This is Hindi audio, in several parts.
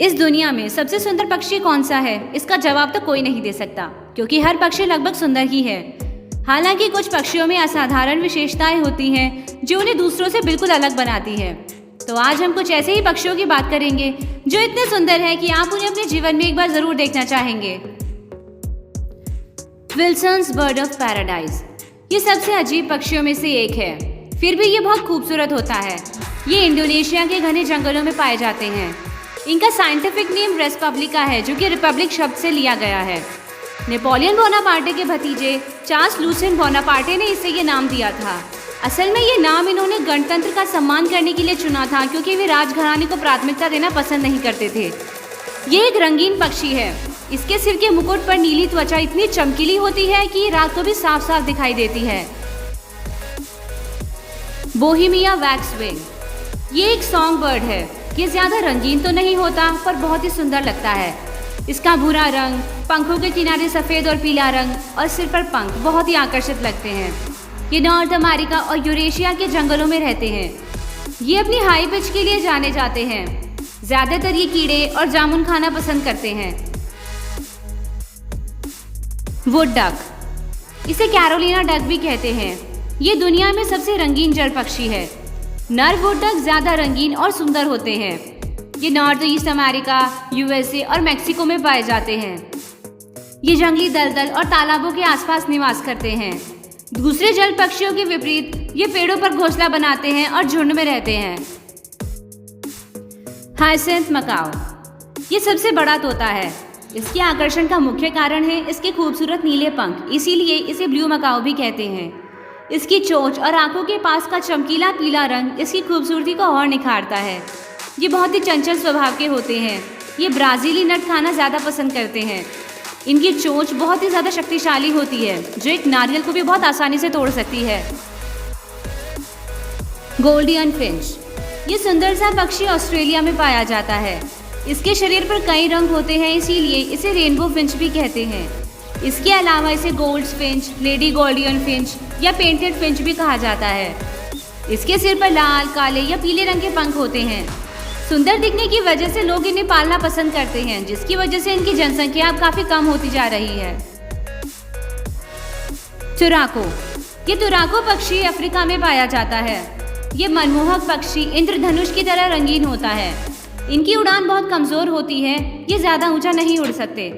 इस दुनिया में सबसे सुंदर पक्षी कौन सा है? इसका जवाब तो कोई नहीं दे सकता, क्योंकि हर पक्षी लगभग सुंदर ही है। हालांकि कुछ पक्षियों में असाधारण विशेषताएं होती हैं जो उन्हें दूसरों से बिल्कुल अलग बनाती है। तो आज हम कुछ ऐसे ही पक्षियों की बात करेंगे जो इतने सुंदर हैं कि आप उन्हें अपने जीवन में एक बार जरूर देखना चाहेंगे। Wilson's bird of paradise. ये सबसे अजीब पक्षियों में से एक है, फिर भी ये बहुत खूबसूरत होता है। ये इंडोनेशिया के घने जंगलों में पाए जाते हैं। इनका साइंटिफिक नेम रेस्पब्लिका है, जो कि रिपब्लिक शब्द से लिया गया है। नेपोलियन बोनापार्टे के भतीजे चार्ल्स लूसेंट बोनापार्टे ने इसे ये नाम दिया था। असल में ये नाम इन्होंने गणतंत्र का सम्मान करने के लिए चुना था, क्योंकि वे राजघराने को प्राथमिकता देना पसंद नहीं करते थे। ये एक रंगीन पक्षी है। इसके सिर के मुकुट पर नीली त्वचा इतनी चमकीली होती है कि रात को भी साफ साफ दिखाई देती है। बोहेमिया वैक्सविंग। ये एक सॉन्ग बर्ड है। ये ज्यादा रंगीन तो नहीं होता, पर बहुत ही सुंदर लगता है। इसका भूरा रंग, पंखों के किनारे सफेद और पीला रंग और सिर पर पंख बहुत ही आकर्षित लगते हैं। ये नॉर्थ अमेरिका और यूरेशिया के जंगलों में रहते हैं। ये अपनी हाई पिच के लिए जाने जाते हैं। ज्यादातर ये कीड़े और जामुन खाना पसंद करते हैं। Wood duck. इसे कैरोलिना डक भी कहते हैं। ये दुनिया में सबसे रंगीन जल पक्षी है। नर वुड डक ज्यादा रंगीन और सुंदर होते हैं। ये नॉर्थ ईस्ट अमेरिका, यूएसए और मैक्सिको में पाए जाते हैं। ये जंगली दलदल और तालाबों के आसपास निवास करते हैं। दूसरे जल पक्षियों के विपरीत ये पेड़ों पर घोंसला बनाते हैं और झुंड में रहते हैं। Hyacinth macaw. ये सबसे बड़ा तोता है। इसके आकर्षण का मुख्य कारण है इसके खूबसूरत नीले पंख, इसीलिए इसे ब्लू मकाओ भी कहते हैं। इसकी चोंच और आंखों के पास का चमकीला पीला रंग इसकी खूबसूरती को और निखारता है। ये बहुत ही चंचल स्वभाव के होते हैं। ये ब्राज़ीली नट खाना ज़्यादा पसंद करते हैं। इनकी चोंच बहुत ही ज़्यादा शक्तिशाली होती है, जो एक नारियल को भी बहुत आसानी से तोड़ सकती है। Golden Finch. ये सुंदर सा पक्षी ऑस्ट्रेलिया में पाया जाता है। इसके शरीर पर कई रंग होते हैं, इसीलिए इसे रेनबो फिंच भी कहते हैं। इसके अलावा इसे gold Finch, lady golden Finch या पेंटेड फिंच भी कहा जाता है। इसके सिर पर लाल, काले या पीले रंग के पंख होते हैं। सुंदर दिखने की वजह से लोग इन्हें पालना पसंद करते हैं, जिसकी वजह से इनकी जनसंख्या अब काफी कम होती जा रही है। तुराको। ये तुराको पक्षी अफ्रीका में पाया जाता है। ये मनमोहक पक्षी इंद्रधनुष की तरह रंगीन होता है। इनकी उड़ान बहुत कमजोर होती है। ये ज्यादा ऊंचा नहीं उड़ सकते,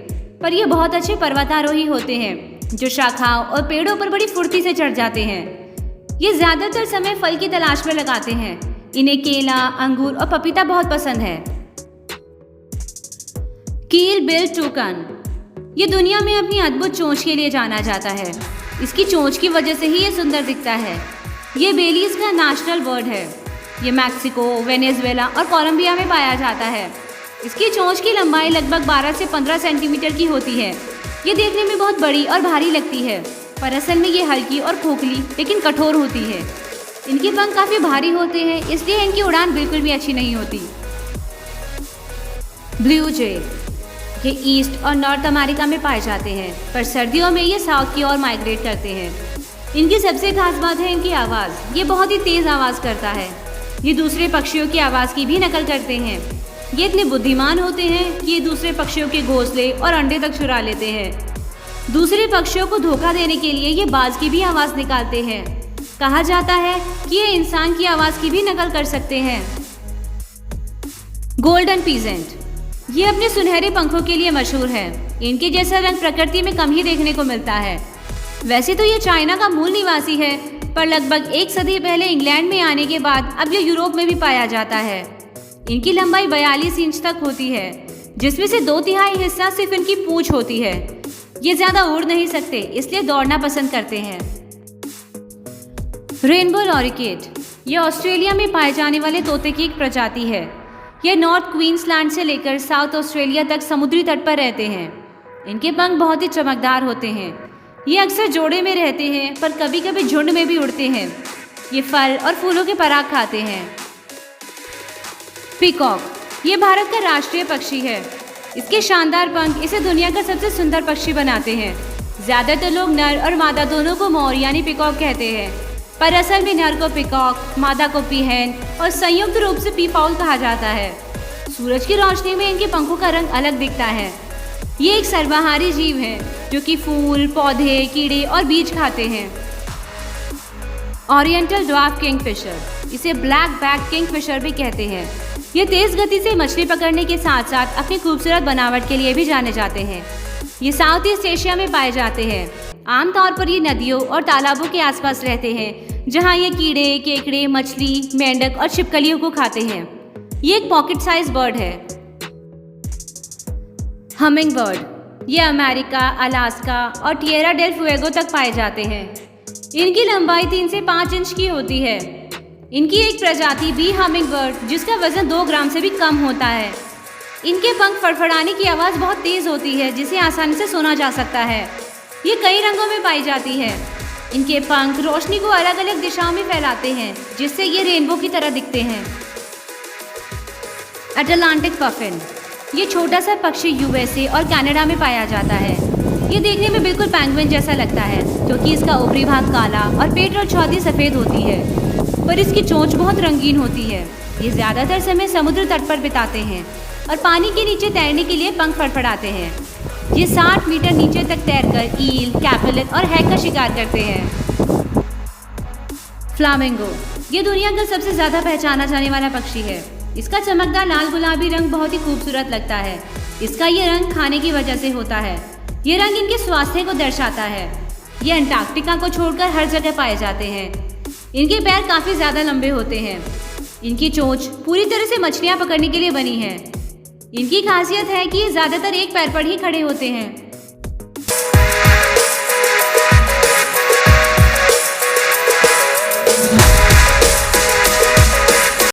पर ये बहुत अच्छे पर्वतारोही होते हैं, जो शाखाओं और पेड़ों पर बड़ी फुर्ती से चढ़ जाते हैं। ये ज्यादातर समय फल की तलाश में लगाते हैं। इन्हें केला, अंगूर और पपीता बहुत पसंद है। कील बिल टूकन। ये दुनिया में अपनी अद्भुत चोंच के लिए जाना जाता है। इसकी चोंच की वजह से ही ये सुंदर दिखता है। ये बेलीज का नेशनल बर्ड है। ये मैक्सिको, वेनेजुएला और कोलंबिया में पाया जाता है। इसकी चोंच की लंबाई लगभग 12 से 15 सेंटीमीटर की होती है। ये देखने में बहुत बड़ी और भारी लगती है, पर असल में ये हल्की और खोखली लेकिन कठोर होती है। इनके पंख काफी भारी होते हैं, इसलिए इनकी उड़ान बिल्कुल भी अच्छी नहीं होती। ब्लू जे। ये ईस्ट और नॉर्थ अमेरिका में पाए जाते हैं, पर सर्दियों में ये साउथ की ओर माइग्रेट करते हैं। इनकी सबसे खास बात है इनकी आवाज़। ये बहुत ही तेज आवाज़ करता है। ये दूसरे पक्षियों की आवाज़ की भी नकल करते हैं। ये इतने बुद्धिमान होते हैं कि ये दूसरे पक्षियों के घोंसले और अंडे तक चुरा लेते हैं। दूसरे पक्षियों को धोखा देने के लिए ये बाज की भी आवाज़ निकालते हैं। कहा जाता है कि ये इंसान की आवाज़ की भी नकल कर सकते हैं। Golden peasant. ये अपने सुनहरे पंखों के लिए मशहूर है। इनके जैसा रंग प्रकृति में कम ही देखने को मिलता है। वैसे तो ये चाइना का मूल निवासी है, पर लगभग 1 सदी पहले इंग्लैंड में आने के बाद अब ये यूरोप में भी पाया जाता है। इनकी लंबाई 42 इंच तक होती है, जिसमें से 2/3 हिस्सा सिर्फ इनकी पूंछ होती है। ये ज्यादा उड़ नहीं सकते, इसलिए दौड़ना पसंद करते हैं। रेनबो लॉरिकेट। ये ऑस्ट्रेलिया में पाए जाने वाले तोते की एक प्रजाति है। यह नॉर्थ क्वींसलैंड से लेकर साउथ ऑस्ट्रेलिया तक समुद्री तट पर रहते हैं। इनके पंख बहुत ही चमकदार होते हैं। ये अक्सर जोड़े में रहते हैं, पर कभी कभी झुंड में भी उड़ते हैं। ये फल और फूलों के पराग खाते हैं। पीकॉक। ये भारत का राष्ट्रीय पक्षी है। इसके शानदार पंख इसे दुनिया का सबसे सुंदर पक्षी बनाते हैं। ज्यादातर लोग नर और मादा दोनों को मोर यानी पीकॉक कहते हैं, पर असल में नर को पीकॉक, मादा को पीहेन और संयुक्त रूप से पीपाउल कहा जाता है। सूरज की रोशनी में इनके पंखों का रंग अलग दिखता है। ये एक सर्वाहारी जीव है जो कि फूल, पौधे, कीड़े और बीज खाते हैं। ओरिएंटल ड्वार्फ किंगफिशर, इसे ब्लैक बैक किंगफिशर भी कहते हैं। ये तेज गति से मछली पकड़ने के साथ साथ अपनी खूबसूरत बनावट के लिए भी जाने जाते हैं। ये साउथ ईस्ट एशिया में पाए जाते हैं। आमतौर पर ये नदियों और तालाबों के आसपास रहते हैं, जहां ये कीड़े, केकड़े, मछली, मेंढक और छिपकलियों को खाते हैं। ये एक पॉकेट साइज बर्ड है। हमिंग बर्ड, ये अमेरिका, अलास्का और टिएरा डेल फुएगो तक पाए जाते हैं। इनकी लंबाई 3 से 5 इंच की होती है। इनकी एक प्रजाति बी हमिंग बर्ड, जिसका वजन 2 ग्राम से भी कम होता है। इनके पंख फड़फड़ाने की आवाज़ बहुत तेज होती है, जिसे आसानी से सुना जा सकता है। ये कई रंगों में पाई जाती है। इनके पंख रोशनी को अलग अलग दिशाओं में फैलाते हैं, जिससे ये रेनबो की तरह दिखते हैं। अटलांटिक पफिन, ये छोटा सा पक्षी यूएसए और कनाडा में पाया जाता है। ये देखने में बिल्कुल पेंगुइन जैसा लगता है, क्योंकि इसका ऊपरी भाग काला और पेट और छाती सफ़ेद होती है, पर इसकी चोंच बहुत रंगीन होती है। ये ज़्यादातर समय समुद्र तट पर बिताते हैं और पानी के नीचे तैरने के लिए पंख फड़फड़ाते हैं। ये 60 मीटर नीचे तक तैरकर ईल, कैपेलिड और हैक का शिकार करते हैं। फ्लामिंगो, ये दुनिया का सबसे ज़्यादा पहचाना जाने वाला पक्षी है। इसका चमकदार लाल गुलाबी रंग बहुत ही खूबसूरत लगता है। इसका ये रंग खाने की वजह से होता है। ये रंग इनके स्वास्थ्य को दर्शाता है। ये अंटार्कटिका को छोड़कर हर जगह पाए जाते हैं। इनके पैर काफ़ी ज़्यादा लंबे होते हैं। इनकी चोंच पूरी तरह से मछलियाँ पकड़ने के लिए बनी है। इनकी खासियत है कि ये ज़्यादातर एक पैर पर ही खड़े होते हैं।